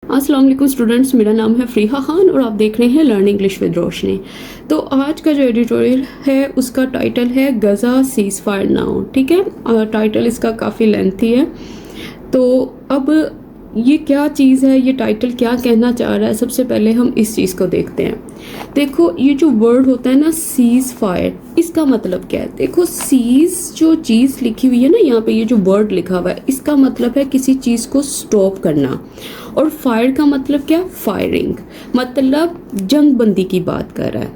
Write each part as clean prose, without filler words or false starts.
अस्सलाम वालेकुम स्टूडेंट्स, मेरा नाम है फ़रीहा खान और आप देख रहे हैं लर्न इंग्लिश विद रोशनी। तो आज का जो एडिटोरियल है उसका टाइटल है गज़ा सीज़ फायर नाउ। ठीक है, टाइटल इसका काफ़ी लेंथी है। तो अब ये क्या चीज़ है, ये टाइटल क्या कहना चाह रहा है, सबसे पहले हम इस चीज़ को देखते हैं। देखो, ये जो वर्ड होता है ना सीज़ फायर, इसका मतलब क्या है। देखो, सीज़ जो चीज़ लिखी हुई है ना यहाँ पे, ये जो वर्ड लिखा हुआ है, इसका मतलब है किसी चीज़ को स्टॉप करना। और फायर का मतलब क्या, फायरिंग, मतलब जंग बंदी की बात कर रहा है।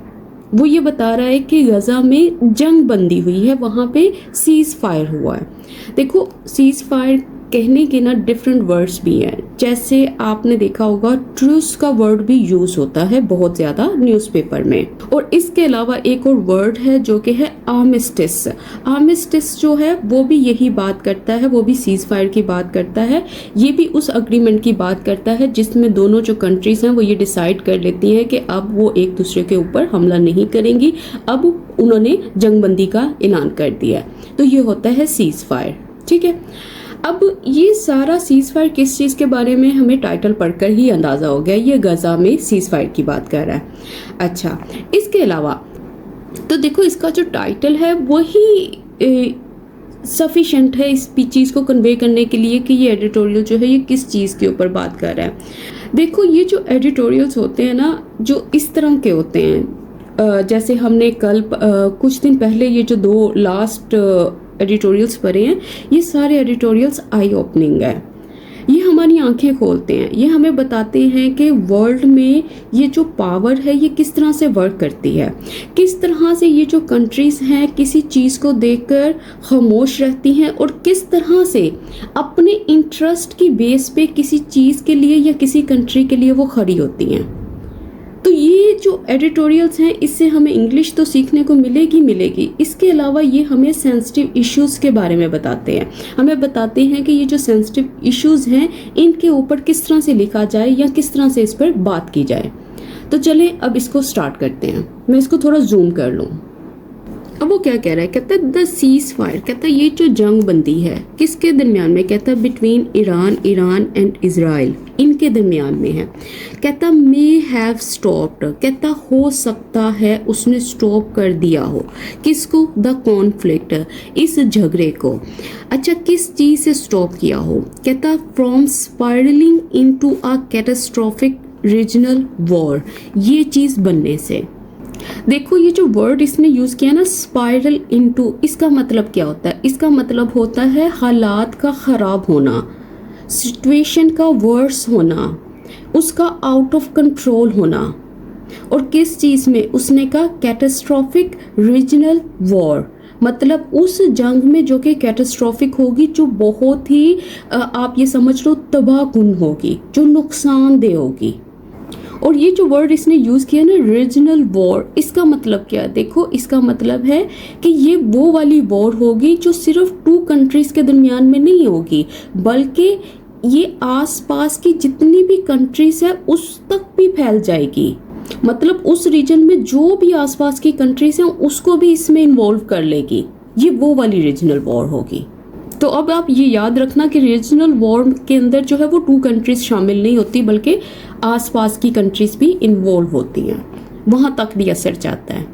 वो ये बता रहा है कि गज़ा में जंग बंदी हुई है, वहाँ पे सीज़ फायर हुआ है। देखो, सीज़ फायर कहने के ना डिफरेंट वर्ड्स भी हैं। जैसे आपने देखा होगा ट्रूस का वर्ड भी यूज होता है बहुत ज़्यादा न्यूज़पेपर में। और इसके अलावा एक और वर्ड है जो कि है आर्मिस्टिस। आर्मिस्टिस जो है वो भी यही बात करता है, वो भी सीज़ फायर की बात करता है। ये भी उस अग्रीमेंट की बात करता है जिसमें दोनों जो कंट्रीज़ हैं वो ये डिसाइड कर लेती हैं कि अब वो एक दूसरे के ऊपर हमला नहीं करेंगी, अब उन्होंने जंगबंदी का ऐलान कर दिया है। तो ये होता है सीज़ फायर। ठीक है, अब ये सारा सीज़ फायर किस चीज़ के बारे में हमें टाइटल पढ़कर ही अंदाज़ा हो गया, ये गज़ा में सीज़ फायर की बात कर रहा है। अच्छा, इसके अलावा तो देखो इसका जो टाइटल है वही सफिशेंट है इस चीज़ को कन्वे करने के लिए कि ये एडिटोरियल जो है ये किस चीज़ के ऊपर बात कर रहा है। देखो, ये जो एडिटोरियल्स होते हैं ना, जो इस तरह के होते हैं, जैसे हमने कल कुछ दिन पहले ये जो दो लास्ट एडिटोरियल्स पढ़े हैं, ये सारे एडिटोरियल्स आई ओपनिंग है। ये हमारी आंखें खोलते हैं, ये हमें बताते हैं कि वर्ल्ड में ये जो पावर है ये किस तरह से वर्क करती है, किस तरह से ये जो कंट्रीज़ हैं किसी चीज़ को देखकर खामोश रहती हैं और किस तरह से अपने इंटरेस्ट की बेस पे किसी चीज़ के लिए या किसी कंट्री के लिए वो खड़ी होती हैं। तो ये जो एडिटोरियल्स हैं इससे हमें इंग्लिश तो सीखने को मिलेगी। इसके अलावा ये हमें सेंसिटिव इश्यूज़ के बारे में बताते हैं। हमें बताते हैं कि ये जो सेंसिटिव इश्यूज़ हैं इनके ऊपर किस तरह से लिखा जाए या किस तरह से इस पर बात की जाए। तो चलें अब इसको स्टार्ट करते हैं। मैं इसको थोड़ा जूम कर लूँ। अब वो क्या कह रहा है, कहता है द सीज़ फायर, कहता है ये जो जंग बंदी है किसके दरमियान में, कहता है बिटवीन ईरान एंड इजराइल, इनके दरमियान में है। कहता मे हैव स्टॉप्ड, कहता हो सकता है उसने स्टॉप कर दिया हो, किसको, द कॉन्फ्लिक्ट, इस झगड़े को। अच्छा, किस चीज़ से स्टॉप किया हो, कहता from spiralling into a catastrophic regional war, ये चीज़ बनने से। देखो, ये जो वर्ड इसने यूज किया ना स्पाइरल इनटू, इसका मतलब क्या होता है, इसका मतलब होता है हालात का खराब होना, सिचुएशन का वर्स होना, उसका आउट ऑफ कंट्रोल होना। और किस चीज में, उसने कहा कैटास्ट्रोफिक रीजनल वॉर, मतलब उस जंग में जो कि कैटास्ट्रोफिक होगी, जो बहुत ही आप ये समझ लो तबाहकुन होगी, जो नुकसानदेह होगी। और ये जो वर्ड इसने यूज़ किया ना रीजनल वॉर, इसका मतलब क्या है, देखो इसका मतलब है कि ये वो वाली वॉर होगी जो सिर्फ टू कंट्रीज़ के दरमियान में नहीं होगी, बल्कि ये आसपास की जितनी भी कंट्रीज़ है उस तक भी फैल जाएगी। मतलब उस रीजन में जो भी आसपास की कंट्रीज़ हैं उसको भी इसमें इन्वॉल्व कर लेगी। ये वो वाली रीजनल वॉर होगी। तो अब आप ये याद रखना कि रीजनल वॉर के अंदर जो है वो टू कंट्रीज शामिल नहीं होती, बल्कि आसपास की कंट्रीज भी इन्वॉल्व होती हैं, वहाँ तक भी असर जाता है।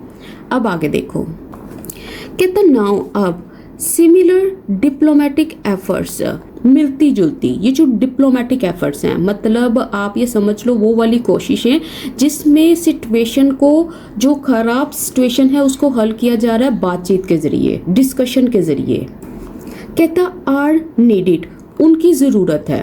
अब आगे देखो, कहता नाउ अब सिमिलर डिप्लोमेटिक एफर्ट्स, मिलती जुलती ये जो डिप्लोमेटिक एफर्ट्स हैं, मतलब आप ये समझ लो वो वाली कोशिशें जिसमें सिचुएशन को, जो खराब सिचुएशन है उसको हल किया जा रहा है बातचीत के ज़रिए, डिस्कशन के ज़रिए। कहता आर नीडिड, उनकी ज़रूरत है।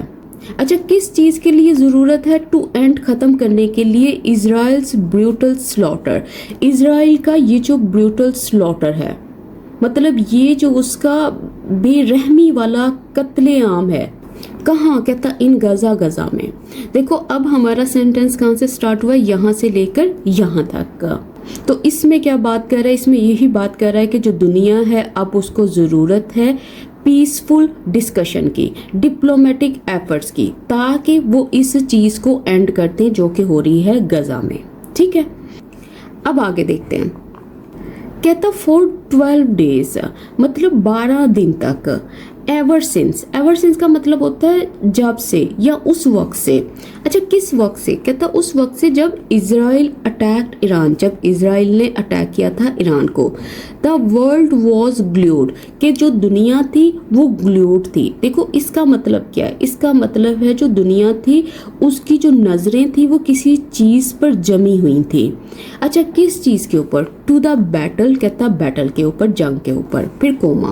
अच्छा, किस चीज़ के लिए ज़रूरत है, टू एंड ख़त्म करने के लिए इज़राइल्स ब्रूटल स्लॉटर, इज़राइल का ये जो ब्रूटल स्लॉटर है, मतलब ये जो उसका बेरहमी वाला कत्लेआम है। कहाँ, कहता इन गज़ा में। देखो, अब हमारा सेंटेंस कहाँ से स्टार्ट हुआ, यहाँ से लेकर यहाँ तक का। तो इसमें क्या बात कर रहा है, इसमें यही बात कर रहा है कि जो दुनिया है अब उसको ज़रूरत है पीसफुल डिस्कशन की, डिप्लोमेटिक एफर्ट्स की, ताकि वो इस चीज़ को एंड करते हैं जो कि हो रही है गज़ा में। ठीक है, अब आगे देखते हैं। कहता फॉर 12 डेज, मतलब 12 दिन तक, एवर सिंस का मतलब होता है जब से या उस वक्त से। अच्छा, किस वक्त से? कहता उस वक्त से जब इजराइल अटैक्ड ईरान, जब इजराइल ने अटैक किया था ईरान को। द वर्ल्ड वॉज ग्लूड, कि जो दुनिया थी वो ग्लूड थी। देखो इसका मतलब क्या है? इसका मतलब है जो दुनिया थी उसकी जो नजरें थी वो किसी चीज पर जमी हुई थी। अच्छा, किस चीज के ऊपर? टू द बैटल, कहता बैटल के ऊपर, जंग के ऊपर। फिर कोमा,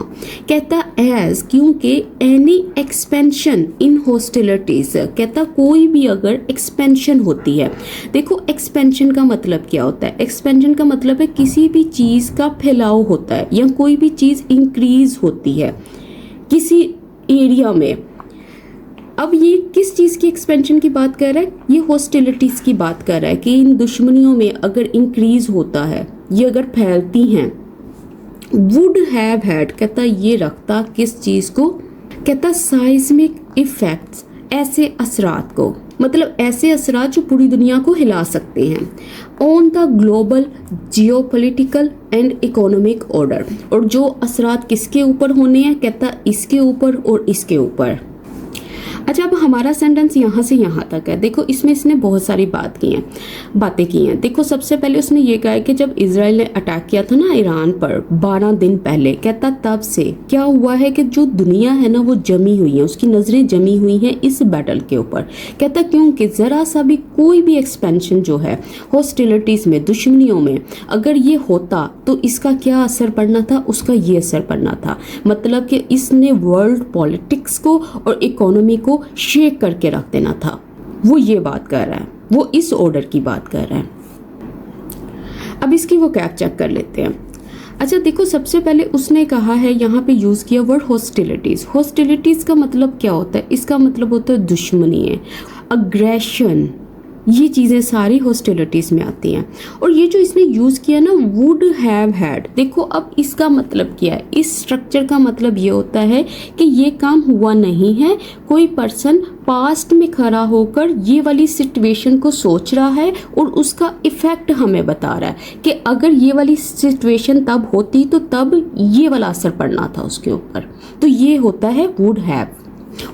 कहता एज, क्योंकि एनी एक्सपेंशन इन हॉस्टिलिटीज, कहता कोई भी अगर एक्सपेंशन होती है। देखो एक्सपेंशन का मतलब क्या होता है? एक्सपेंशन का मतलब है किसी भी चीज का फैलाव होता है या कोई भी चीज इंक्रीज होती है किसी एरिया में। अब ये किस चीज़ की एक्सपेंशन की बात कर रहा है? ये हॉस्टिलिटीज़ की बात कर रहा है कि इन दुश्मनियों में अगर इंक्रीज होता है, ये अगर फैलती हैं। वुड हैव हैड, कहता ये रखता किस चीज़ को? कहता साइस्मिक इफेक्ट्स, ऐसे असरात को, मतलब ऐसे असरात जो पूरी दुनिया को हिला सकते हैं। On the global geopolitical and economic order, और जो असरात किसके ऊपर होने हैं? कहता इसके ऊपर और इसके ऊपर। अच्छा, अब हमारा सेंटेंस यहाँ से यहाँ तक है। देखो इसमें इसने बहुत सारी बातें की हैं। देखो सबसे पहले उसने ये कहा है कि जब इजराइल ने अटैक किया था ना ईरान पर 12 दिन पहले, कहता तब से क्या हुआ है कि जो दुनिया है ना वो जमी हुई है, उसकी नज़रें जमी हुई हैं इस बैटल के ऊपर। कहता क्योंकि ज़रा सा भी कोई भी एक्सपेंशन जो है हॉस्टिलिटीज़ में, दुश्मनियों में अगर ये होता तो इसका क्या असर पड़ना था? उसका ये असर पड़ना था। मतलब कि इसने वर्ल्ड पॉलिटिक्स को और इकोनॉमी को शेक करके रख देना था। वो ये बात कर रहा है, वो इस ऑर्डर की बात कर रहा है। अब इसकी वो कैप चेक कर लेते हैं। अच्छा देखो, सबसे पहले उसने कहा है, यहाँ पे यूज किया वर्ड हॉस्टिलिटीज। हॉस्टिलिटीज का मतलब क्या होता है? इसका मतलब होता है दुश्मनी है, अग्रेशन, ये चीज़ें सारी हॉस्टिलिटीज़ में आती हैं। और ये जो इसने यूज़ किया ना वुड हैव हैड, देखो अब इसका मतलब क्या है? इस स्ट्रक्चर का मतलब ये होता है कि ये काम हुआ नहीं है, कोई पर्सन पास्ट में खड़ा होकर ये वाली सिचुएशन को सोच रहा है और उसका इफ़ेक्ट हमें बता रहा है कि अगर ये वाली सिचुएशन तब होती तो तब ये वाला असर पड़ना था उसके ऊपर। तो ये होता है वुड हैव।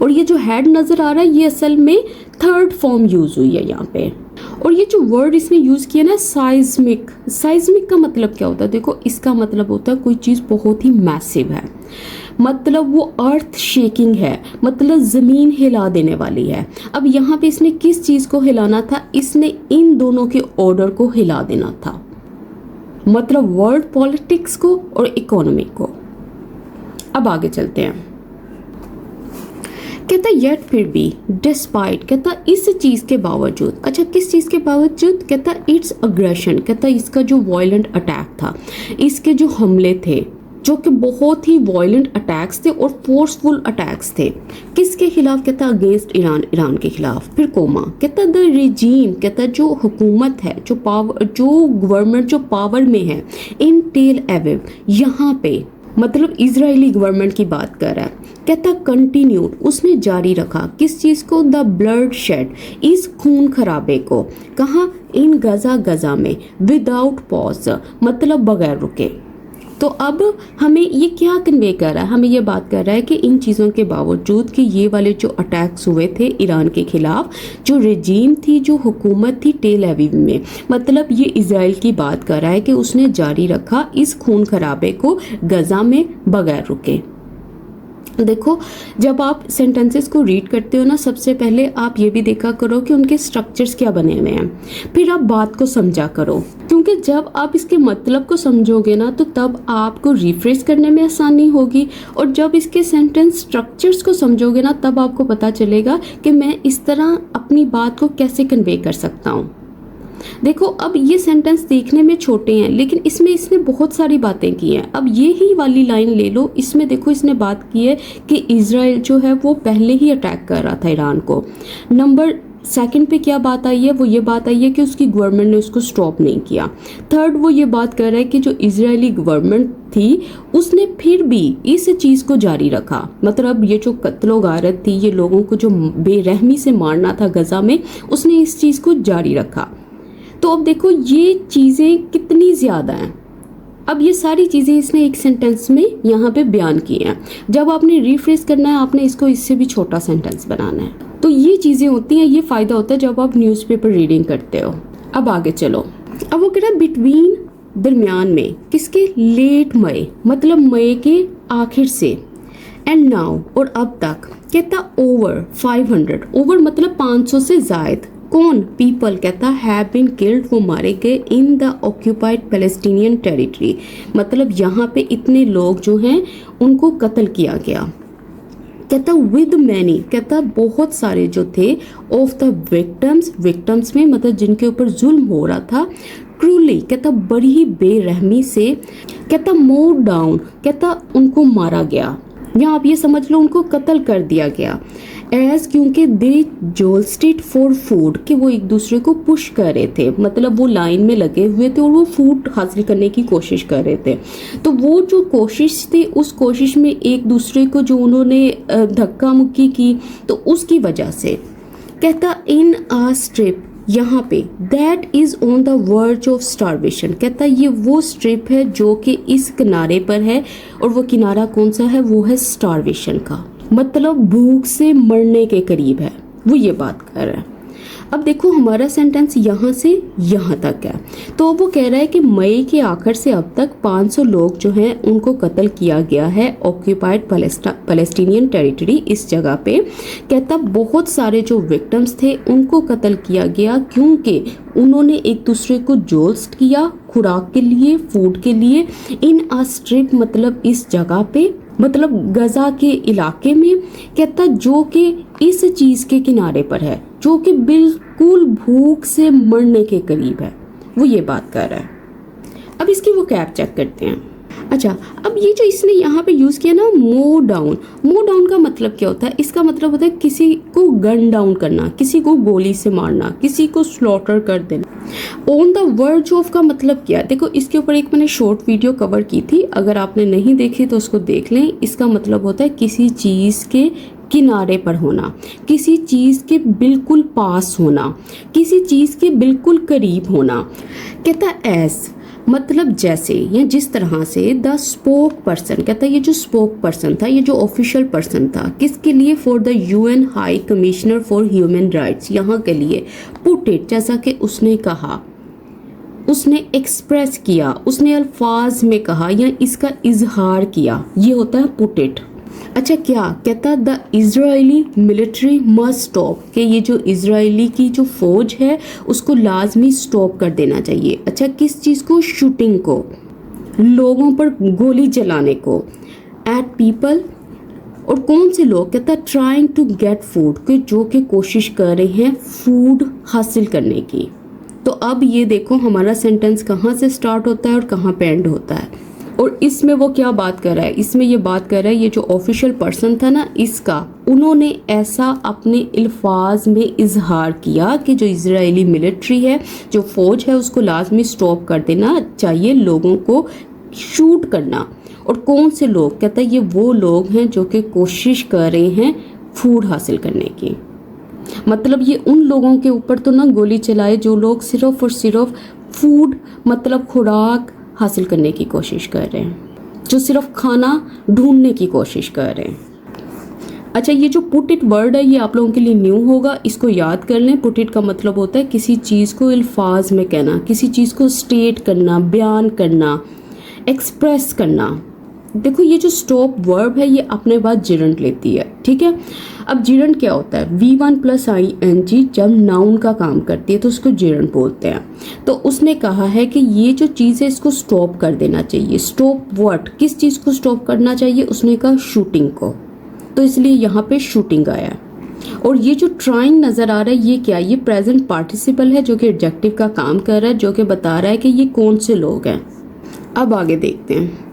और ये जो हैड नज़र आ रहा है ये असल में थर्ड फॉर्म यूज हुई है यहाँ पे। और ये जो वर्ड इसने यूज किया ना साइज्मिक, साइज्मिक का मतलब क्या होता है? देखो इसका मतलब होता है कोई चीज़ बहुत ही मैसिव है, मतलब वो अर्थ शेकिंग है, मतलब ज़मीन हिला देने वाली है। अब यहाँ पे इसने किस चीज़ को हिलाना था? इसने इन दोनों के ऑर्डर को हिला देना था, मतलब वर्ल्ड पॉलिटिक्स को और इकोनॉमी को। अब आगे चलते हैं। कहता येट फिर भी, डिस्पाइट, कहता इस चीज़ के बावजूद। अच्छा किस चीज़ के बावजूद? कहता इट्स अग्रेशन, कहता इसका जो वायलेंट अटैक था, इसके जो हमले थे जो कि बहुत ही वायलेंट अटैक्स थे और फोर्सफुल अटैक्स थे। किसके खिलाफ? कहता अगेंस्ट ईरान, ईरान के खिलाफ। फिर कोमा, कहता द रिजीम, कहता जो हुकूमत है, जो पावर, जो गवर्नमेंट जो पावर में है इन टेल एविव, यहाँ पे मतलब इजरायली गवर्नमेंट की बात कर रहा है। कहता कंटिन्यूड, उसने जारी रखा किस चीज़ को? द ब्लड शेड, इस खून खराबे को। कहाँ? इन गजा में, विदाउट पॉज, मतलब बगैर रुके। तो अब हमें ये क्या कन्वे कर रहा है? हमें ये बात कर रहा है कि इन चीज़ों के बावजूद कि ये वाले जो अटैक्स हुए थे ईरान के खिलाफ, जो रेजीम थी, जो हुकूमत थी टेल अवीव में, मतलब ये इजराइल की बात कर रहा है कि उसने जारी रखा इस खून खराबे को गजा में बगैर रुके। देखो जब आप सेंटेंसेस को रीड करते हो ना, सबसे पहले आप ये भी देखा करो कि उनके स्ट्रक्चर्स क्या बने हुए हैं, फिर आप बात को समझा करो, क्योंकि जब आप इसके मतलब को समझोगे ना तो तब आपको रिफ्रेश करने में आसानी होगी, और जब इसके सेंटेंस स्ट्रक्चर्स को समझोगे ना तब आपको पता चलेगा कि मैं इस तरह अपनी बात को कैसे कन्वे कर सकता हूँ। देखो अब ये सेंटेंस देखने में छोटे हैं लेकिन इसमें इसने बहुत सारी बातें की हैं। अब ये ही वाली लाइन ले लो, इसमें देखो इसने बात की है कि इजराइल जो है वो पहले ही अटैक कर रहा था ईरान को। नंबर सेकंड पे क्या बात आई है? वो ये बात आई है कि उसकी गवर्नमेंट ने उसको स्टॉप नहीं किया। थर्ड वो ये बात कर रहा है कि जो इजरायली गवर्नमेंट थी उसने फिर भी इस चीज़ को जारी रखा, मतलब ये जो कत्लो गारत थी, ये लोगों को जो बेरहमी से मारना था गजा में, उसने इस चीज़ को जारी रखा। तो अब देखो ये चीज़ें कितनी ज़्यादा हैं। अब ये सारी चीज़ें इसने एक सेंटेंस में यहाँ पे बयान की हैं। जब आपने रिफ्रेश करना है, आपने इसको इससे भी छोटा सेंटेंस बनाना है। तो ये चीज़ें होती हैं, ये फ़ायदा होता है जब आप न्यूज़पेपर रीडिंग करते हो। अब आगे चलो। अब वो कह रहा है बिटवीन, दरमियान में, किसके, लेट मई मतलब मई के आखिर से, एंड नाउ और अब तक, कहता ओवर 500, ओवर मतलब 500 से जायद, कौन, पीपल, कहता हैव बीन किल्ड, वो मारे गए, in the occupied Palestinian territory, मतलब यहाँ पे इतने लोग जो हैं उनको कत्ल किया गया। कहता विद मैनी, कहता बहुत सारे जो थे, ऑफ द विक्टम्स, विक्टम्स में मतलब जिनके ऊपर जुल्म हो रहा था, क्रूली, कहता बड़ी ही बेरहमी से, कहता मोड डाउन, कहता उनको मारा गया, या आप ये समझ लो उनको कत्ल कर दिया गया, एज क्योंकि दे जोल्स्टेड फॉर फूड, कि वो एक दूसरे को पुश कर रहे थे, मतलब वो लाइन में लगे हुए थे और वो फूड हासिल करने की कोशिश कर रहे थे। तो वो जो कोशिश थी, उस कोशिश में एक दूसरे को जो उन्होंने धक्का मुक्की की, तो उसकी वजह से, कहता इन आ स्ट्रिप, यहाँ पे, that is on the verge of starvation, कहता ये वो स्ट्रिप है जो कि इस किनारे पर है, और वो किनारा कौन सा है, वो है स्टारवेशन का, मतलब भूख से मरने के करीब है, वो ये बात कर रहा है। अब देखो हमारा सेंटेंस यहाँ से यहाँ तक है, तो वो कह रहा है कि मई के आखिर से अब तक 500 लोग जो हैं उनको कत्ल किया गया है ऑक्यूपाइड पैलेस्टीनियन टेरिटरी, इस जगह पे। कहता बहुत सारे जो विक्टिम्स थे उनको कत्ल किया गया क्योंकि उन्होंने एक दूसरे को जोल्स्ट किया खुराक के लिए, फूड के लिए, इन अ स्ट्रिप मतलब इस जगह पे, मतलब गजा के इलाके में, कहता जो कि इस चीज के किनारे पर है, जो कि बिल्कुल भूख से मरने के करीब है, वो ये बात कर रहा है। अब इसकी वो कैप चेक करते हैं। अच्छा, अब ये जो इसने यहाँ पे यूज किया ना, मो डाउन, मो डाउन का मतलब क्या होता है, इसका मतलब होता है किसी को गन डाउन करना, किसी को गोली से मारना, किसी को स्लॉटर कर देना। ऑन द वर्ज ऑफ का मतलब क्या, देखो इसके ऊपर एक मैंने शॉर्ट वीडियो कवर की थी, अगर आपने नहीं देखी तो उसको देख लें। इसका मतलब होता है किसी चीज के किनारे पर होना, किसी चीज के बिल्कुल पास होना, किसी चीज के बिल्कुल करीब होना। कहता एज मतलब जैसे या जिस तरह से, द स्पोक पर्सन, कहता है ये जो स्पोक पर्सन था, ये जो ऑफिशियल पर्सन था, किसके लिए, for the UN high commissioner for human rights, यहाँ के लिए, पुट इट, जैसा कि उसने कहा, उसने एक्सप्रेस किया, उसने अल्फाज में कहा या इसका इजहार किया, ये होता है पुट इट। अच्छा क्या कहता, the Israeli military must stop, कि ये जो इजरायली की जो फौज है उसको लाजमी स्टॉप कर देना चाहिए। अच्छा किस चीज़ को, शूटिंग को, लोगों पर गोली चलाने को, एट पीपल, और कौन से लोग, कहता ट्राइंग टू गेट फूड, कि जो कि कोशिश कर रहे हैं फूड हासिल करने की। तो अब ये देखो हमारा सेंटेंस कहाँ से स्टार्ट होता है और कहाँ पे एंड होता है, और इसमें वो क्या बात कर रहा है, इसमें ये बात कर रहा है ये जो ऑफिशियल पर्सन था ना इसका, उन्होंने ऐसा अपने अल्फाज में इजहार किया कि जो इजरायली मिलिट्री है, जो फौज है, उसको लाजमी स्टॉप कर देना चाहिए, लोगों को शूट करना। और कौन से लोग, कहता है ये वो लोग हैं जो कि कोशिश कर रहे हैं फूड हासिल करने की, मतलब ये उन लोगों के ऊपर तो ना गोली चलाए जो लोग सिर्फ और सिर्फ फूड मतलब खुराक हासिल करने की कोशिश कर रहे हैं, जो सिर्फ खाना ढूंढने की कोशिश कर रहे हैं। अच्छा ये जो पुट इट वर्ड है ये आप लोगों के लिए न्यू होगा, इसको याद कर लें। पुट इट का मतलब होता है किसी चीज़ को अल्फाज में कहना, किसी चीज़ को स्टेट करना, बयान करना, एक्सप्रेस करना। देखो ये जो स्टॉप वर्ब है ये अपने बाद जिरंट लेती है, ठीक है। अब जिरंट क्या होता है, V1 + ing जब नाउन का काम करती है तो उसको जिरंट बोलते हैं। तो उसने कहा है कि ये जो चीज़ है इसको स्टॉप कर देना चाहिए। स्टॉप व्हाट, किस चीज़ को स्टॉप करना चाहिए, उसने कहा शूटिंग को, तो इसलिए यहाँ पे शूटिंग आया। और ये जो ट्राइंग नज़र आ रहा है ये क्या, ये प्रेजेंट पार्टिसिपल है जो कि एडजेक्टिव का काम कर रहा है, जो कि बता रहा है कि ये कौन से लोग हैं। अब आगे देखते हैं।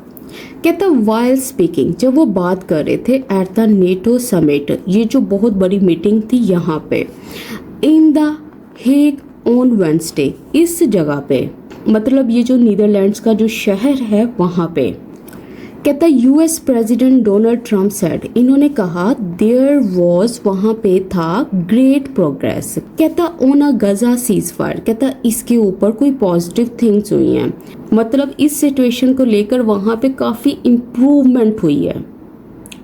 कहता वाइल स्पीकिंग, जब वो बात कर रहे थे एट द नेटो समिट, ये जो बहुत बड़ी मीटिंग थी यहाँ पे, in the Hague on Wednesday, इस जगह पे, मतलब ये जो नीदरलैंड्स का जो शहर है वहाँ पे, कहता US president Donald Trump said, इन्होंने कहा देयर वॉज, वहाँ पे था ग्रेट प्रोग्रेस, कहता on a Gaza cease fire, कहता इसके ऊपर कोई पॉजिटिव थिंग्स हुई हैं, मतलब इस सिचुएशन को लेकर वहाँ पे काफ़ी इम्प्रूवमेंट हुई है,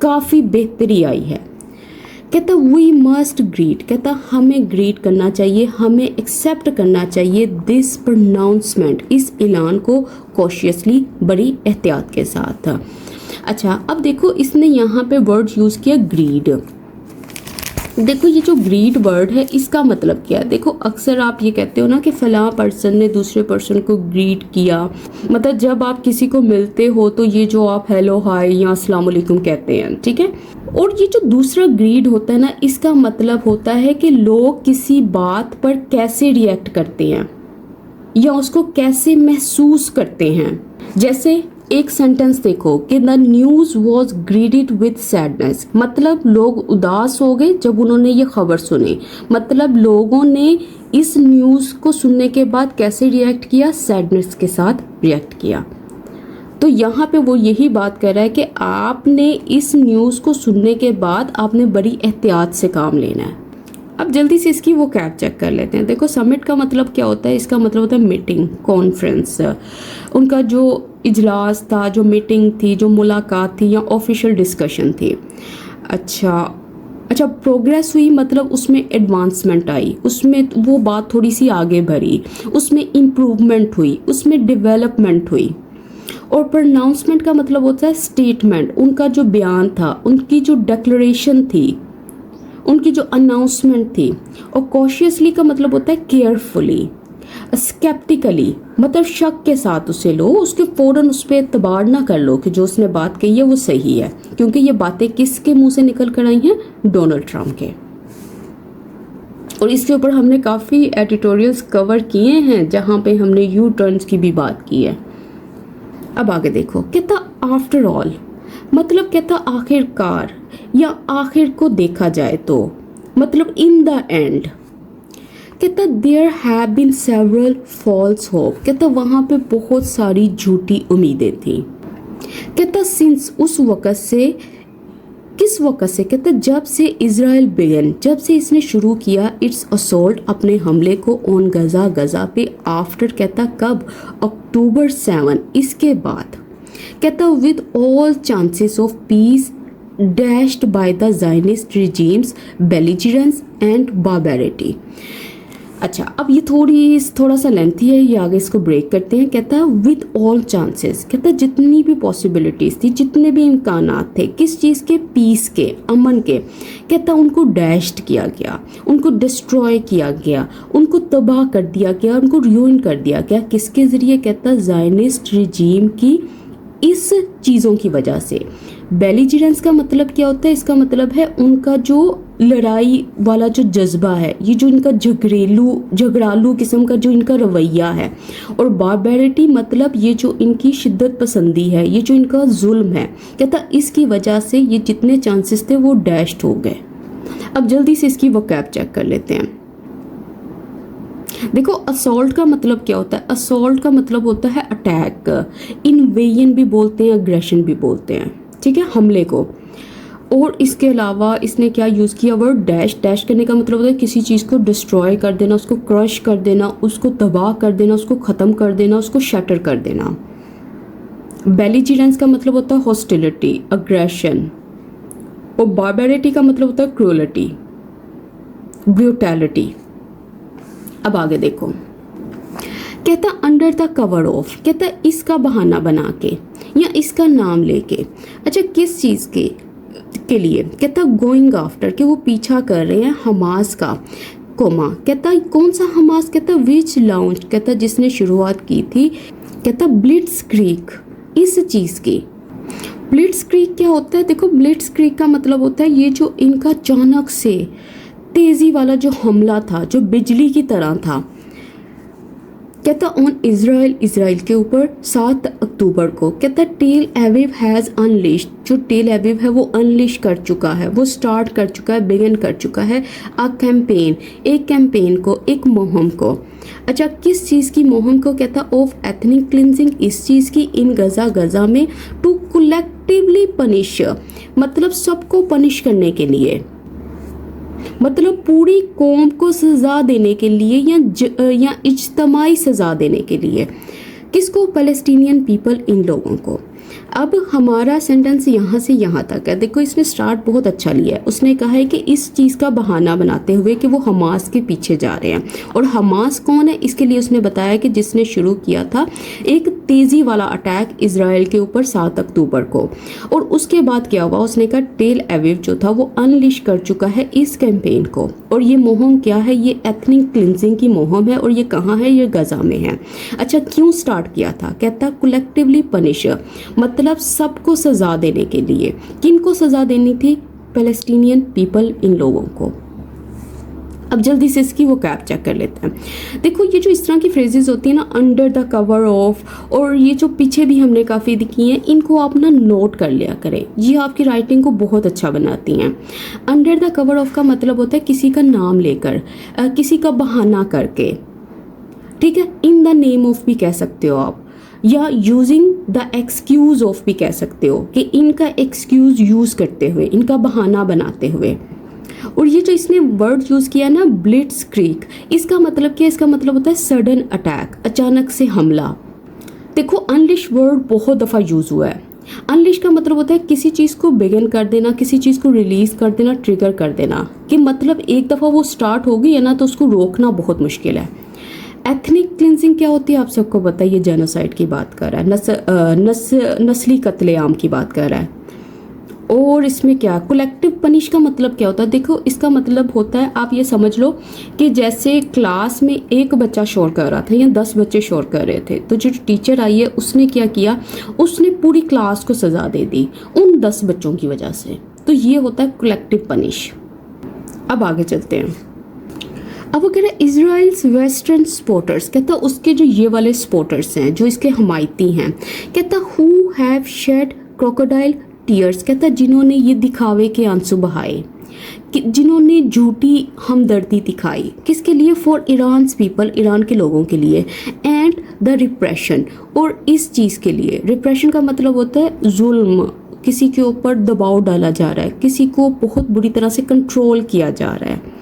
काफ़ी बेहतरी आई है। कहता वी मस्ट ग्रीट, कहता हमें ग्रीट करना चाहिए, हमें एक्सेप्ट करना चाहिए दिस प्रोनाउंसमेंट, इस ऐलान को कॉशियसली, बड़ी एहतियात के साथ। अच्छा अब देखो इसने यहाँ पे वर्ड यूज़ किया ग्रीड। देखो ये जो ग्रीड वर्ड है इसका मतलब क्या है। देखो अक्सर आप ये कहते हो ना कि फलां पर्सन ने दूसरे पर्सन को ग्रीट किया, मतलब जब आप किसी को मिलते हो तो ये जो आप हेलो हाय या अस्सलाम वालेकुम कहते हैं, ठीक है। और ये जो दूसरा ग्रीड होता है ना, इसका मतलब होता है कि लोग किसी बात पर कैसे रिएक्ट करते हैं या उसको कैसे महसूस करते हैं। जैसे एक सेंटेंस देखो कि the news was greeted with sadness, मतलब लोग उदास हो गए जब उन्होंने ये खबर सुनी, मतलब लोगों ने इस न्यूज को सुनने के बाद कैसे रिएक्ट किया, सैडनेस के साथ रिएक्ट किया। तो यहाँ पे वो यही बात कर रहा है कि आपने इस न्यूज को सुनने के बाद आपने बड़ी एहतियात से काम लेना है। अब जल्दी से इसकी वो कैप चेक कर लेते हैं। देखो समिट का मतलब क्या होता है, इसका मतलब होता है मीटिंग, कॉन्फ्रेंस, उनका जो इजलास था, जो मीटिंग थी, जो मुलाकात थी या ऑफिशियल डिस्कशन थी। अच्छा प्रोग्रेस हुई मतलब उसमें एडवांसमेंट आई, उसमें वो बात थोड़ी सी आगे बढ़ी, उसमें इम्प्रूवमेंट हुई, उसमें डेवलपमेंट हुई। और प्रोनाउंसमेंट का मतलब होता है स्टेटमेंट, उनका जो बयान था, उनकी जो डिक्लेरेशन थी, उनकी जो अनाउंसमेंट थी। और कॉशियसली का मतलब होता है केयरफुली, स्केप्टिकली मतलब शक के साथ उसे लो, उसके फौरन उस पर एतबार ना कर लो कि जो उसने बात कही है वो सही है, क्योंकि ये बातें किसके मुंह से निकल कर आई हैं, डोनाल्ड ट्रंप के। और इसके ऊपर हमने काफ़ी एडिटोरियल्स कवर किए हैं जहाँ पे हमने यू टर्न्स की भी बात की है। अब आगे देखो, कहता आफ्टर ऑल, मतलब कहता आखिरकार या आखिर को देखा जाए तो, मतलब इन द एंड। कहता there have been several false hope, कहता वहाँ पे बहुत सारी झूठी उम्मीदें थी। कहता सिंस, उस वक़्त से, किस वक़्त से, कहता जब से इजराइल बिगन, जब से इसने शुरू किया इट्स असॉल्ट, अपने हमले को ऑन गजा, गजा पे, आफ्टर कहता कब, अक्टूबर 7, इसके बाद। कहता with all chances of peace dashed by the Zionist regime's belligerence and barbarity. अच्छा अब ये थोड़ा सा लेंथी है, ये आगे इसको ब्रेक करते हैं। कहता विद ऑल चांसेस, कहता जितनी भी पॉसिबिलिटीज़ थी, जितने भी इम्कानात थे, किस चीज़ के, पीस के, अमन के, कहता उनको डैश्ड किया गया, उनको डिस्ट्रॉय किया गया, उनको तबाह कर दिया गया, उनको रूइन कर दिया गया। किसके ज़रिए, कहता ज़ायनिस्ट रिजीम की इस चीज़ों की वजह से। बेलिजरेंस का मतलब क्या होता है, इसका है उनका जो लड़ाई वाला जो जज्बा है, ये जो इनका झगड़ालू किस्म का जो इनका रवैया है। और बार्बरिटी मतलब ये जो इनकी शिद्दत पसंदी है, ये जो इनका जुल्म है। कहता इसकी वजह से ये जितने चांसेस थे वो डैश्ड हो गए। अब जल्दी से इसकी वोकैब चेक कर लेते हैं। देखो असॉल्ट का मतलब क्या होता है, असॉल्ट का मतलब होता है अटैक, इन्वेजन भी बोलते हैं, अग्रेशन भी बोलते हैं, ठीक है, हमले को। और इसके अलावा इसने क्या यूज़ किया वर्ड डैश। डैश करने का मतलब होता है किसी चीज़ को डिस्ट्रॉय कर देना, उसको क्रश कर देना, उसको तबाह कर देना, उसको ख़त्म कर देना, उसको शटर कर देना। बेलिजरेंस का मतलब होता है हॉस्टिलिटी, अग्रेशन। और बार्बरिटी का मतलब होता है क्रूअलिटी, ब्रूटैलिटी। अब आगे देखो, कहता अंडर द कवर ऑफ, कहता इसका बहाना बना के या इसका नाम लेके। अच्छा किस चीज़ के लिए, कहता गोइंग आफ्टर, कि वो पीछा कर रहे हैं हमास का, कोमा, कहता कौन सा हमास, कहता विच लॉन्च, कहता जिसने शुरुआत की थी, कहता ब्लिट्सक्रीग, इस चीज़ की। ब्लिट्सक्रीग क्या होता है, देखो ब्लिट्सक्रीग का मतलब होता है ये जो इनका अचानक से तेज़ी वाला जो हमला था, जो बिजली की तरह था, कहता ऑन इजराइल, इजराइल के ऊपर 7 अक्टूबर को कहता टेल एविव हैज़ अनलिश्ड, जो टेल एविव है वो अनलिश कर चुका है, वो स्टार्ट कर चुका है, बिगिन कर चुका है अ कैंपेन, एक कैंपेन को, एक मुहिम को। अच्छा, किस चीज़ की मुहिम को? कहता ऑफ एथनिक क्लिनजिंग, इस चीज़ की, इन गज़ा, गज़ा में, टू कलेक्टिवली पनिश, मतलब सबको पनिश करने के लिए, मतलब पूरी कौम को सज़ा देने के लिए या इज्तमाई सज़ा देने के लिए। किसको? पैलेस्टीनियन पीपल, इन लोगों को। अब हमारा सेंटेंस यहाँ से यहाँ तक है। देखो इसमें स्टार्ट बहुत अच्छा लिया है। उसने कहा है कि इस चीज़ का बहाना बनाते हुए कि वो हमास के पीछे जा रहे हैं, और हमास कौन है इसके लिए उसने बताया कि जिसने शुरू किया था एक तेज़ी वाला अटैक इजराइल के ऊपर 7 अक्टूबर को। और उसके बाद क्या हुआ? उसने कहा टेल एविव जो था वो अनलिश कर चुका है इस कैंपेन को, और ये मुहिम क्या है? ये एथनिक क्लिनजिंग की मुहिम है, और ये कहाँ है? ये गज़ा में है। अच्छा, क्यों स्टार्ट किया था? कहता कलेक्टिवली पनिश, मतलब सबको सजा देने के लिए। किनको सजा देनी थी? पैलेस्टीनियन पीपल, इन लोगों को। अब जल्दी से इसकी वो कैप चेक कर लेते हैं। देखो ये जो इस तरह की फ्रेजेस होती है ना, अंडर द कवर ऑफ, और ये जो पीछे भी हमने काफ़ी दिखी हैं, इनको आप ना नोट कर लिया करें, ये आपकी राइटिंग को बहुत अच्छा बनाती हैं। अंडर द कवर ऑफ का मतलब होता है किसी का नाम लेकर, किसी का बहाना करके, ठीक है। इन द नेम ऑफ भी कह सकते हो आप, या यूजिंग द एक्सक्यूज ऑफ भी कह सकते हो कि इनका एक्सक्यूज यूज़ करते हुए, इनका बहाना बनाते हुए। और ये जो इसने वर्ड यूज़ किया ना ब्लिट्स क्रीक, इसका मतलब क्या? इसका मतलब होता है सडन अटैक, अचानक से हमला। देखो अनलिश वर्ड बहुत दफ़ा यूज़ हुआ है। अनलिश का मतलब होता है किसी चीज़ को बिगिन कर देना, किसी चीज़ को रिलीज़ कर देना, ट्रिगर कर देना, कि मतलब एक दफ़ा वो स्टार्ट हो गई है ना तो उसको रोकना बहुत मुश्किल है। एथनिक क्लिनजिंग क्या होती है आप सबको पता है, ये जेनोसाइड की बात कर रहा है, नस्ली कत्लेआम की बात कर रहा है। और इसमें क्या कलेक्टिव पनिश का मतलब क्या होता है? देखो इसका मतलब होता है, आप ये समझ लो कि जैसे क्लास में एक बच्चा शोर कर रहा था या 10 बच्चे शोर कर रहे थे, तो जो टीचर आई है उसने क्या किया? उसने पूरी क्लास को सजा दे दी उन 10 बच्चों की वजह से। तो ये होता है कलेक्टिव पनिश। अब आगे चलते हैं। अब वो कह रहे हैं इजराइल्स वेस्टर्न सपोर्टर्स, कहता उसके जो ये वाले सपोर्टर्स हैं जो इसके हमायती हैं, कहता who have shed crocodile tears, कहता जिन्होंने ये दिखावे के आंसू बहाए, जिन्होंने झूठी हमदर्दी दिखाई, किसके लिए? फॉर ईरान पीपल, ईरान के लोगों के लिए, एंड द रिप्रेशन, और इस चीज़ के लिए। रिप्रेशन का मतलब होता है जुल्म, किसी के ऊपर दबाव डाला जा रहा है, किसी को बहुत बुरी तरह से कंट्रोल किया जा रहा है।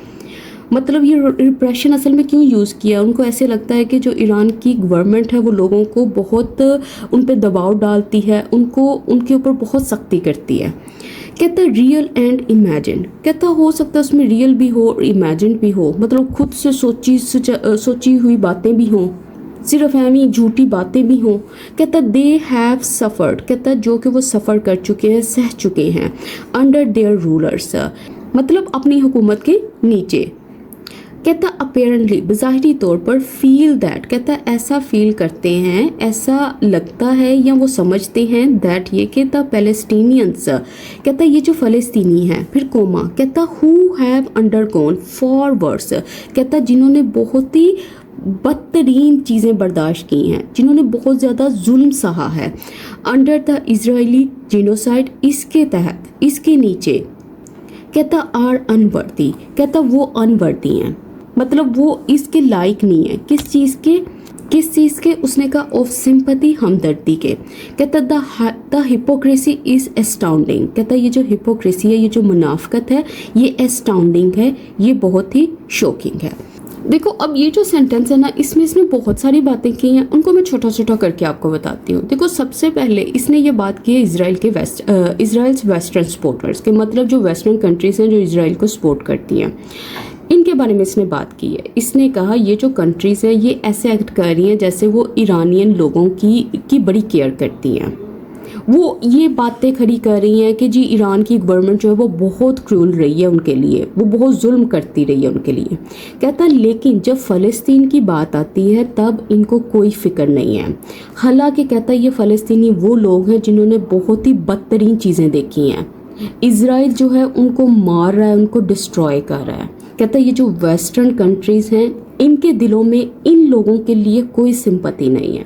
मतलब ये रिप्रेशन असल में क्यों यूज़ किया? उनको ऐसे लगता है कि जो ईरान की गवर्नमेंट है वो लोगों को बहुत उन पे दबाव डालती है, उनको उनके ऊपर बहुत सख्ती करती है। कहता है रियल एंड इमेजिन, कहता हो सकता है उसमें रियल भी हो और इमेजिन भी हो, मतलब खुद से सोची हुई बातें भी हों, सिर्फ एवी झूठी बातें भी हों। कहता दे हैव सफ़र्ड, कहता जो कि वो सफ़र कर चुके हैं, सह चुके हैं, अंडर देयर रूलर्स, मतलब अपनी हुकूमत के नीचे। कहता अपेरेंटली, बज़ाहिरी तौर पर, फील दैट, कहता ऐसा फील करते हैं, ऐसा लगता है या वो समझते हैं, दैट ये कहता पैलेस्टीनियंस, कहता ये जो फ़लस्तीनी हैं, फिर कोमा, कहता हु हैव अंडरगोन फॉरवर्ड्स, कहता जिन्होंने बहुत ही बदतरीन चीज़ें बर्दाश्त की हैं, जिन्होंने बहुत ज़्यादा जुल्म सहा है, अंडर द इजरायली जीनोसाइड, इसके तहत, इसके नीचे। कहता आर अनवर्दी, कहता वो अनवर्दी हैं, मतलब वो इसके लायक नहीं है। किस चीज़ के? उसने कहा ऑफ सिंपैथी, हमदर्दी के। कहता द हिपोक्रेसी इज़ एस्टाउंडिंग, कहता ये जो हिपोक्रेसी है, ये जो मुनाफकत है, ये एस्टाउंडिंग है, ये बहुत ही शॉकिंग है। देखो अब ये जो सेंटेंस है ना, इसने बहुत सारी बातें की हैं, उनको मैं छोटा छोटा करके आपको बताती हूँ। देखो सबसे पहले इसने ये बात की है इजराइल्स वेस्टर्न सपोर्टर्स के, मतलब जो वेस्टर्न कंट्रीज़ हैं जो इजराइल को सपोर्ट करती हैं, इनके बारे में इसने बात की है। इसने कहा ये जो कंट्रीज़ हैं ये ऐसे एक्ट कर रही हैं जैसे वो ईरानियन लोगों की बड़ी केयर करती हैं, वो ये बातें खड़ी कर रही हैं कि जी ईरान की गवर्नमेंट जो है वो बहुत क्रूल रही है उनके लिए, वो बहुत जुल्म करती रही है उनके लिए। कहता लेकिन जब फ़लस्तीन की बात आती है तब इनको कोई फ़िक्र नहीं है। हालांकि कहता ये फ़लस्तीनी वो लोग हैं जिन्होंने बहुत ही बदतरीन चीज़ें देखी हैं, इजराइल जो है उनको मार रहा है, उनको डिस्ट्रॉय कर रहा है। कहता ये जो वेस्टर्न कंट्रीज़ हैं इनके दिलों में इन लोगों के लिए कोई सिंपैथी नहीं है,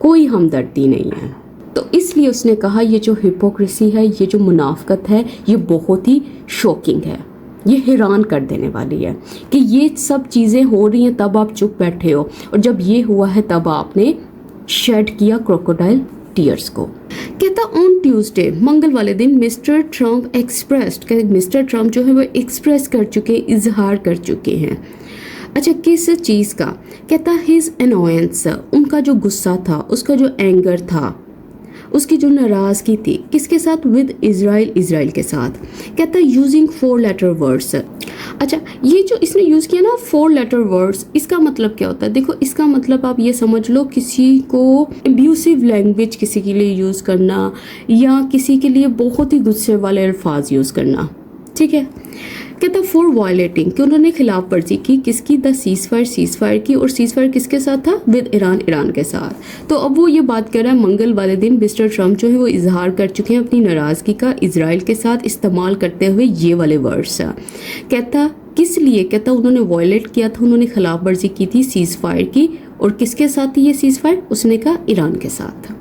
कोई हमदर्दी नहीं है। तो इसलिए उसने कहा ये जो हिपोक्रेसी है, ये जो मुनाफकत है, ये बहुत ही शॉकिंग है, ये हैरान कर देने वाली है कि ये सब चीज़ें हो रही हैं तब आप चुप बैठे हो, और जब ये हुआ है तब आपने शेड किया क्रोकोडाइल टीयर्स को। कहता ऑन ट्यूसडे, मंगल वाले दिन, mister Trump expressed, mister Trump जो है वो एक्सप्रेस कर चुके, इजहार कर चुके हैं। अच्छा, किस चीज़ का? कहता हिज अनोयंस, उनका जो गुस्सा था, उसका जो एंगर था, उसकी जो नाराज़गी थी, किसके साथ? विद इज़राइल, इज़राइल के साथ। कहता यूजिंग 4 लेटर वर्ड्स। अच्छा, ये जो इसने यूज़ किया ना 4 लेटर वर्ड्स, इसका मतलब क्या होता है? देखो, इसका मतलब आप ये समझ लो, किसी को एब्यूसिव लैंग्वेज किसी के लिए यूज़ करना, या किसी के लिए बहुत ही गुस्से वाले अल्फाज यूज़ करना, ठीक है। कहता फॉर वायलेटिंग, कि उन्होंने खिलाफ वर्जी की, किसकी? द सीज़फायर की, और सीज़फायर किसके साथ था? विद ईरान के साथ। तो अब वो ये बात कर रहा है, मंगल वाले दिन मिस्टर ट्रम्प जो है वो इजहार कर चुके हैं अपनी नाराज़गी का इजराइल के साथ, इस्तेमाल करते हुए ये वाले वर्ड्स। कहता किस लिए? कहता उन्होंने वायलेट किया था, उन्होंने खिलाफ वर्जी की थी सीज़फायर की, और किसके साथ थी ये सीज़फायर? उसने कहा ईरान के साथ।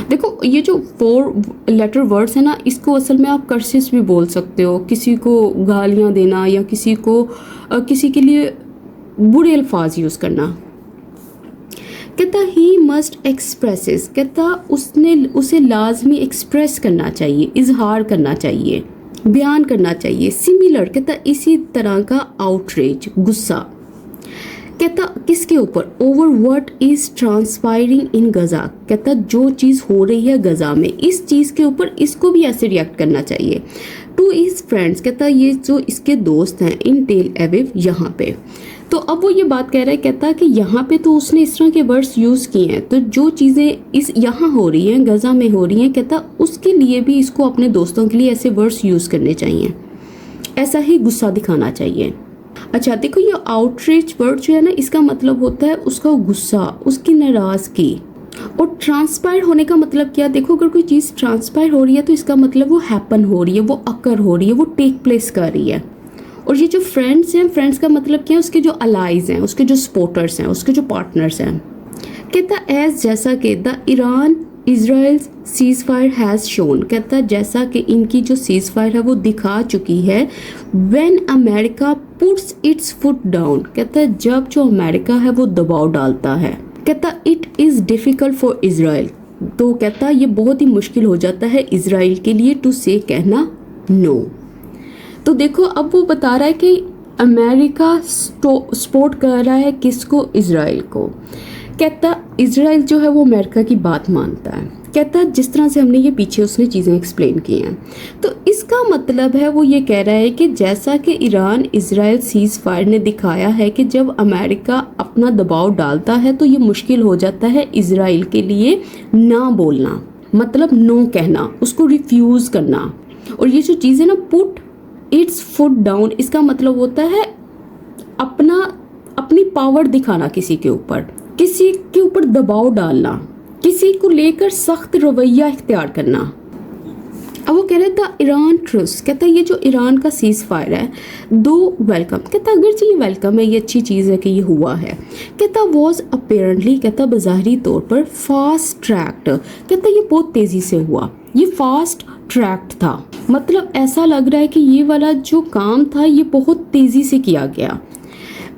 देखो, ये जो 4 लेटर वर्ड्स है ना, इसको असल में आप कर्सिस भी बोल सकते हो, किसी को गालियां देना या किसी के लिए बुरे अल्फाज यूज़ करना। कहता ही मस्ट एक्सप्रेसेस, कहता उसे लाजमी एक्सप्रेस करना चाहिए, इजहार करना चाहिए, बयान करना चाहिए। सिमिलर, कहता इसी तरह का आउटरेज, गुस्सा। कहता किसके ऊपर? Over what is ट्रांसपायरिंग in Gaza, कहता जो चीज़ हो रही है गजा में, इस चीज़ के ऊपर इसको भी ऐसे रिएक्ट करना चाहिए। टू हिज फ्रेंड्स, कहता ये जो इसके दोस्त हैं इन टेल एविव, यहाँ पे। तो अब वो ये बात कह रहा है, कहता कि यहाँ पे तो उसने इस तरह के वर्ड्स यूज़ किए हैं, तो जो चीज़ें इस यहाँ हो रही हैं, गजा में हो रही हैं, कहता उसके लिए भी इसको अपने दोस्तों के लिए ऐसे वर्ड्स यूज़ करने चाहिए, ऐसा ही गुस्सा दिखाना चाहिए। अच्छा, देखो, ये आउटरीच वर्ड जो है ना, इसका मतलब होता है उसका गुस्सा, उसकी नाराज़गी। और ट्रांसपायर होने का मतलब क्या? देखो, अगर कोई चीज़ ट्रांसपायर हो रही है तो इसका मतलब वो हैपन हो रही है, वो अकर हो रही है, वो टेक प्लेस कर रही है। और ये जो फ्रेंड्स हैं, फ्रेंड्स का मतलब क्या है? उसके जो अलाइज हैं, उसके जो सपोर्टर्स हैं, उसके जो पार्टनर्स हैं। कहता एज, जैसा कि the Iran Israel ceasefire has shown, कहता जैसा कि इनकी जो सीज़फायर है वो दिखा चुकी है। When America puts it's foot down, कहता जब जो अमेरिका है वो दबाव डालता है, कहता it is difficult for Israel, तो कहता ये बहुत ही मुश्किल हो जाता है इजराइल के लिए टू से कहना नो। तो देखो, अब वो बता रहा है कि अमेरिका सपोर्ट कर रहा है किसको? इजराइल को। कहता इजराइल जो है वो अमेरिका की बात मानता है। कहता जिस तरह से हमने ये पीछे उसने चीज़ें एक्सप्लेन की हैं, तो इसका मतलब है वो ये कह रहा है कि जैसा कि ईरान इजराइल सीज़ फायर ने दिखाया है कि जब अमेरिका अपना दबाव डालता है तो ये मुश्किल हो जाता है इजराइल के लिए ना बोलना, मतलब नो कहना, उसको रिफ्यूज़ करना। और ये जो चीज़ है ना, पुट इट्स फुट डाउन, इसका मतलब होता है अपनी पावर दिखाना, किसी के ऊपर दबाव डालना, किसी को लेकर सख्त रवैया इख्तियार करना। अब वो कह रहे थे ईरान ट्रूस, कहता है ये जो ईरान का सीज़ फायर है, दो वेलकम, कहता अगरचे ये वेलकम है, ये अच्छी चीज़ है कि ये हुआ है। कहता वॉज अपेरेंटली, कहता बज़ाहिरी तौर पर फास्ट ट्रैक्ड, कहता ये बहुत तेज़ी से हुआ, ये फास्ट ट्रैक्ड था, मतलब ऐसा लग रहा है कि ये वाला जो काम था ये बहुत तेज़ी से किया गया।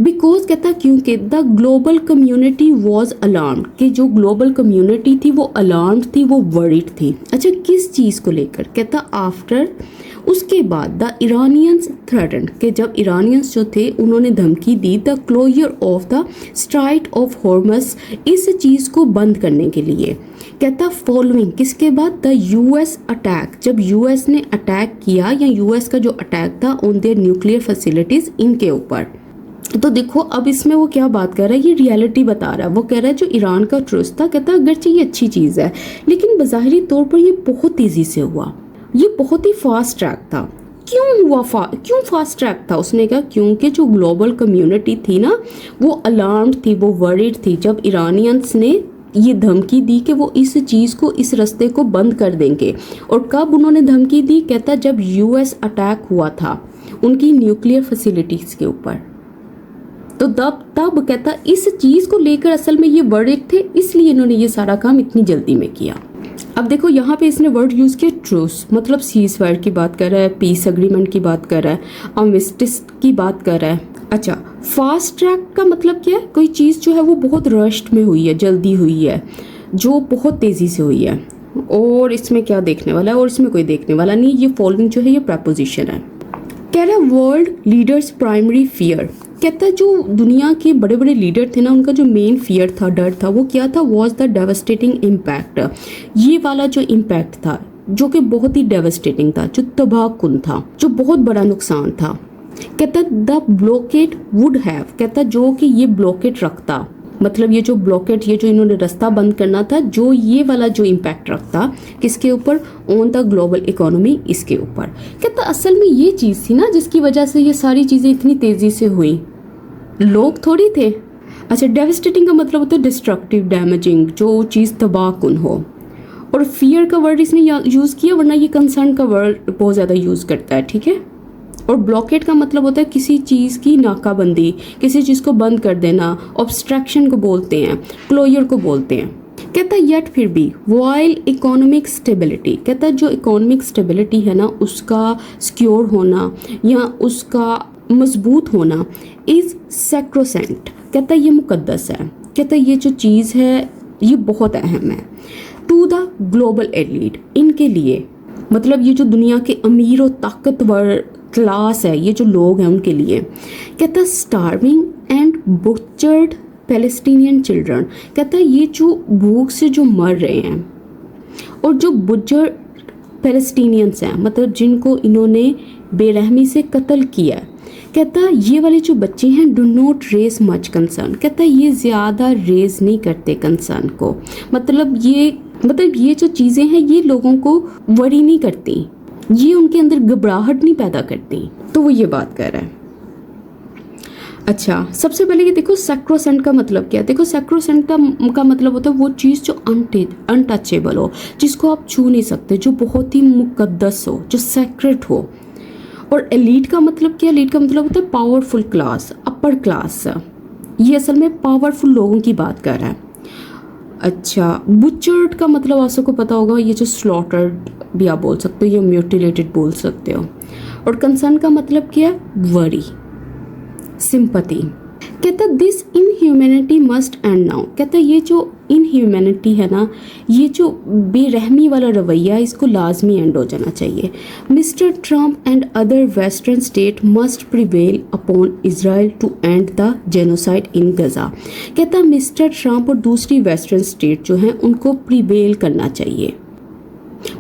बिकॉज कहता क्योंकि the global community was alarmed, कि जो ग्लोबल कम्युनिटी थी वो अलार्म्ड थी, वो वरीड थी। अच्छा, किस चीज़ को लेकर? कहता आफ्टर, उसके बाद द इरानियंस थ्रेटन्ड, कि जब इरानियंस जो थे उन्होंने धमकी दी the closure of the strait of Hormuz, इस चीज़ को बंद करने के लिए। कहता फॉलोइंग, किसके बाद? द यूएस अटैक, जब यूएस ने अटैक किया, या यूएस का जो अटैक था ऑन देयर न्यूक्लियर फैसिलिटीज़, इनके ऊपर। तो देखो, अब इसमें वो क्या बात कर रहा है, ये रियलिटी बता रहा है। वो कह रहा है जो ईरान का ट्रूस था, कहता अगरचे ये अच्छी चीज़ है, लेकिन बज़ाहिरी तौर पर ये बहुत तेज़ी से हुआ, ये बहुत ही फास्ट ट्रैक था। क्यों हुआ क्यों फास्ट ट्रैक था? उसने कहा क्योंकि जो ग्लोबल कम्युनिटी थी ना, वो अलार्म्ड थी, वो वरीड थी, जब ईरानियंस ने ये धमकी दी कि वो इस चीज़ को, इस रास्ते को बंद कर देंगे। और कब उन्होंने धमकी दी? कहता जब यूएस अटैक हुआ था उनकी न्यूक्लियर फैसिलिटीज़ के ऊपर। तो तब कहता इस चीज़ को लेकर असल में ये वर्डिट थे, इसलिए इन्होंने ये सारा काम इतनी जल्दी में किया। अब देखो यहाँ पे इसने वर्ड यूज़ किया ट्रूस, मतलब सीज फायर की बात कर रहा है, पीस अग्रीमेंट की बात कर रहा है, आर्मिस्टिस की बात कर रहा है। अच्छा, फास्ट ट्रैक का मतलब क्या है? कोई चीज़ जो है वो बहुत रश्ड में हुई है, जल्दी हुई है, जो बहुत तेज़ी से हुई है। और इसमें क्या देखने वाला है? और इसमें कोई देखने वाला नहीं। ये फॉलोइंग जो है ये प्रपोजिशन है। कह रहा है वर्ल्ड लीडर्स प्राइमरी फियर, कहता है जो दुनिया के बड़े बड़े लीडर थे ना, उनका जो मेन फियर था, डर था, वो क्या था? Was the devastating impact. ये वाला जो इम्पैक्ट था जो कि बहुत ही डेवस्टेटिंग था, जो तबाहकुन था, जो बहुत बड़ा नुकसान था। कहता द ब्लॉकेट वुड हैव, कहता जो कि ये ब्लॉकेट रखता, मतलब ये जो ब्लॉकेट, ये जो इन्होंने रास्ता बंद करना था, जो ये वाला जो इम्पैक्ट रखता किसके ऊपर? ऑन द ग्लोबल इकोनॉमी, इसके ऊपर। कहता असल में ये चीज़ थी ना जिसकी वजह से ये सारी चीज़ें इतनी तेज़ी से हुई, लोग थोड़ी थे। अच्छा, डेविस्टेटिंग का मतलब होता है डिस्ट्रक्टिव, डैमेजिंग, जो चीज़ तबाहकुन हो। और फियर का वर्ड इसने यूज़ किया, वरना ये कंसर्न का वर्ड बहुत ज़्यादा यूज़ करता है, ठीक है। और ब्लॉकेट का मतलब होता है किसी चीज़ की नाकाबंदी, किसी चीज़ को बंद कर देना, ऑब्स्ट्रक्शन को बोलते हैं, क्लोजर को बोलते हैं। कहता है येट फिर भी वाइल इकोनॉमिक स्टेबिलिटी, कहता है जो इकोनॉमिक स्टेबिलिटी है ना, उसका सिक्योर होना या उसका मजबूत होना इज़ सैक्रोसेंट, कहता है ये मुकद्दस है, कहता है ये जो चीज़ है ये बहुत अहम है। टू द ग्लोबल एलीट, इनके लिए, मतलब ये जो दुनिया के अमीर और ताकतवर क्लास है, ये जो लोग हैं उनके लिए। कहता है starving and butchered Palestinian children, कहता है ये जो भूख से जो मर रहे हैं और जो बुचर्ड पैलेस्टीनियंस हैं, मतलब जिनको इन्होंने बेरहमी से कत्ल किया, कहता है ये वाले जो बच्चे हैं do not raise much concern, कहता है ये ज़्यादा रेज नहीं करते कंसर्न को, मतलब ये जो चीज़ें हैं ये लोगों को वरी नहीं करती, ये उनके अंदर घबराहट नहीं पैदा करती। तो वो ये बात कर रहा है। अच्छा, सबसे पहले ये देखो सैक्रोसेंट का मतलब क्या है। देखो सैक्रोसेंट का मतलब होता है वो चीज़ जो अनटचेबल हो, जिसको आप छू नहीं सकते, जो बहुत ही मुकद्दस हो, जो सेक्रेट हो। और एलीट का मतलब क्या? एलीट का मतलब होता है पावरफुल क्लास, अपर क्लास। ये असल में पावरफुल लोगों की बात कर रहा है। अच्छा, बुचर्ड का मतलब आप सबको पता होगा, ये जो स्लॉटर्ड भी आप बोल सकते हो, या म्यूटिलेटेड बोल सकते हो। और कंसर्न का मतलब क्या है? Worry, sympathy. कहता this inhumanity must end now, कहता ये जो इनह्यूमैनिटी है ना, ये जो बेरहमी वाला रवैया, इसको लाजमी एंड हो जाना चाहिए। Mister Trump and other western state must prevail upon Israel to end the genocide in Gaza, कहता मिस्टर ट्रम्प और दूसरी वेस्टर्न स्टेट जो हैं उनको प्रिवेल करना चाहिए,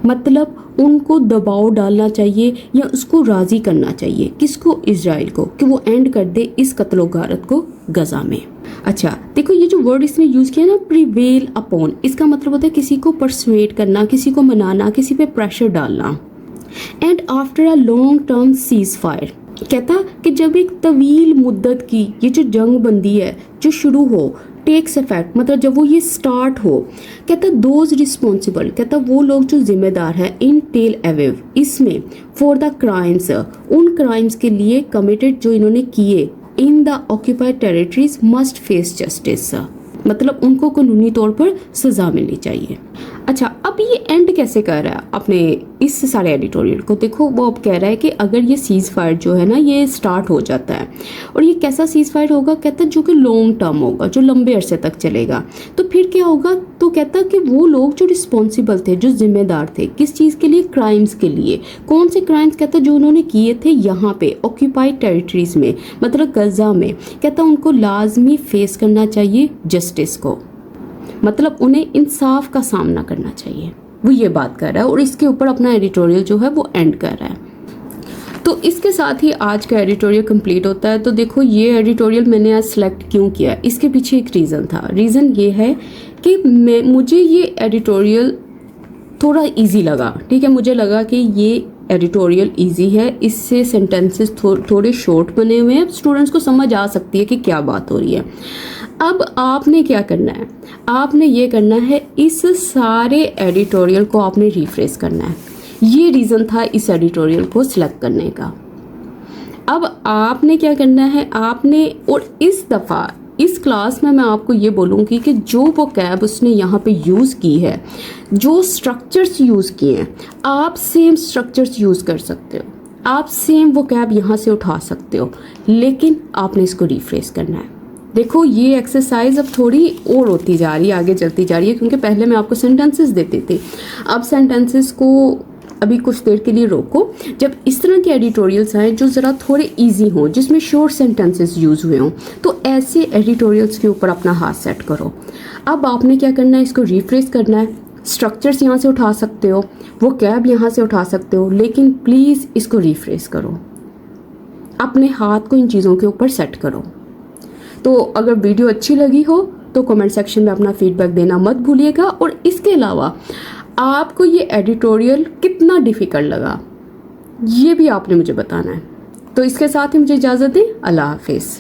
मतलब उनको दबाव डालना चाहिए या उसको राज़ी करना चाहिए। किसको? इजराइल को, कि वो एंड कर दे इस कत्लो गारत को गजा में। अच्छा देखो, ये जो वर्ड इसने यूज़ किया ना प्रिवेल अपॉन, इसका मतलब होता है किसी को परसुएट करना, किसी को मनाना, किसी पे प्रेशर डालना। And after a long term seize fire, कहता कि जब एक तवील मुद्दत की ये जो जंग बंदी है जो शुरू हो, टेक्स इफेक्ट, मतलब जब वो ये स्टार्ट हो, कहता दोज रिस्पॉन्सिबल, कहता वो लोग जो जिम्मेदार है इन टेल एविव, इसमें फॉर द क्राइम्स, उन क्राइम्स के लिए कमिटेड जो इन्होंने किए in the occupied territories must face justice, मतलब उनको कानूनी तौर पर सज़ा मिलनी चाहिए। अच्छा, अब ये एंड कैसे कर रहा है अपने इस सारे एडिटोरियल को? देखो वो अब कह रहा है कि अगर ये सीज़ फायर जो है ना ये स्टार्ट हो जाता है, और ये कैसा सीज़ फायर होगा? कहता है जो कि लॉन्ग टर्म होगा, जो लंबे अरसे तक चलेगा। तो फिर क्या होगा? तो कहता कि वो लोग जो रिस्पॉन्सिबल थे, जो जिम्मेदार थे, किस चीज़ के लिए? क्राइम्स के लिए। कौन से क्राइम्स? कहता जो उन्होंने किए थे यहाँ पे ऑक्यूपाइड टेरिटरीज में, मतलब गजा में, कहता उनको लाजमी फेस करना चाहिए जस्टिस को, मतलब उन्हें इंसाफ का सामना करना चाहिए। वो ये बात कर रहा है और इसके ऊपर अपना एडिटोरियल जो है वो एंड कर रहा है। तो इसके साथ ही आज का एडिटोरियल कंप्लीट होता है। तो देखो ये एडिटोरियल मैंने आज सेलेक्ट क्यों किया, इसके पीछे एक रीज़न था। रीज़न ये है कि मुझे ये एडिटोरियल थोड़ा इजी लगा, ठीक है। मुझे लगा कि ये एडिटोरियल इजी है, इससे सेंटेंसेस थोड़े शॉर्ट बने हुए हैं, स्टूडेंट्स को समझ आ सकती है कि क्या बात हो रही है। अब आपने क्या करना है? आपने ये करना है, इस सारे एडिटोरियल को आपने रिफ्रेश करना है। ये रीज़न था इस एडिटोरियल को सिलेक्ट करने का। अब आपने क्या करना है, आपने, और इस दफ़ा इस क्लास में मैं आपको ये बोलूँगी कि जो वोकैब उसने यहाँ पे यूज़ की है, जो स्ट्रक्चर्स यूज़ किए हैं, आप सेम स्ट्रक्चर्स यूज़ कर सकते हो, आप सेम वोकैब यहाँ से उठा सकते हो, लेकिन आपने इसको रिफ्रेश करना है। देखो ये एक्सरसाइज अब थोड़ी और होती जा रही है, आगे चलती जा रही है, क्योंकि पहले मैं आपको सेंटेंसेस देती थी, अब सेंटेंसेस को अभी कुछ देर के लिए रोको। जब इस तरह के एडिटोरियल्स आए जो ज़रा थोड़े इजी हों, जिसमें शॉर्ट सेंटेंसेस यूज़ हुए हों, तो ऐसे एडिटोरियल्स के ऊपर अपना हाथ सेट करो। अब आपने क्या करना है, इसको रिफ्रेश करना है। स्ट्रक्चर्स यहाँ से उठा सकते हो, वो कैब यहाँ से उठा सकते हो, लेकिन प्लीज़ इसको रिफ्रेश करो, अपने हाथ को इन चीज़ों के ऊपर सेट करो। तो अगर वीडियो अच्छी लगी हो तो कमेंट सेक्शन में अपना फीडबैक देना मत भूलिएगा, और इसके अलावा आपको ये एडिटोरियल कितना डिफ़िकल्ट लगा ये भी आपने मुझे बताना है। तो इसके साथ ही मुझे इजाज़त दें। अल्लाह हाफिज़।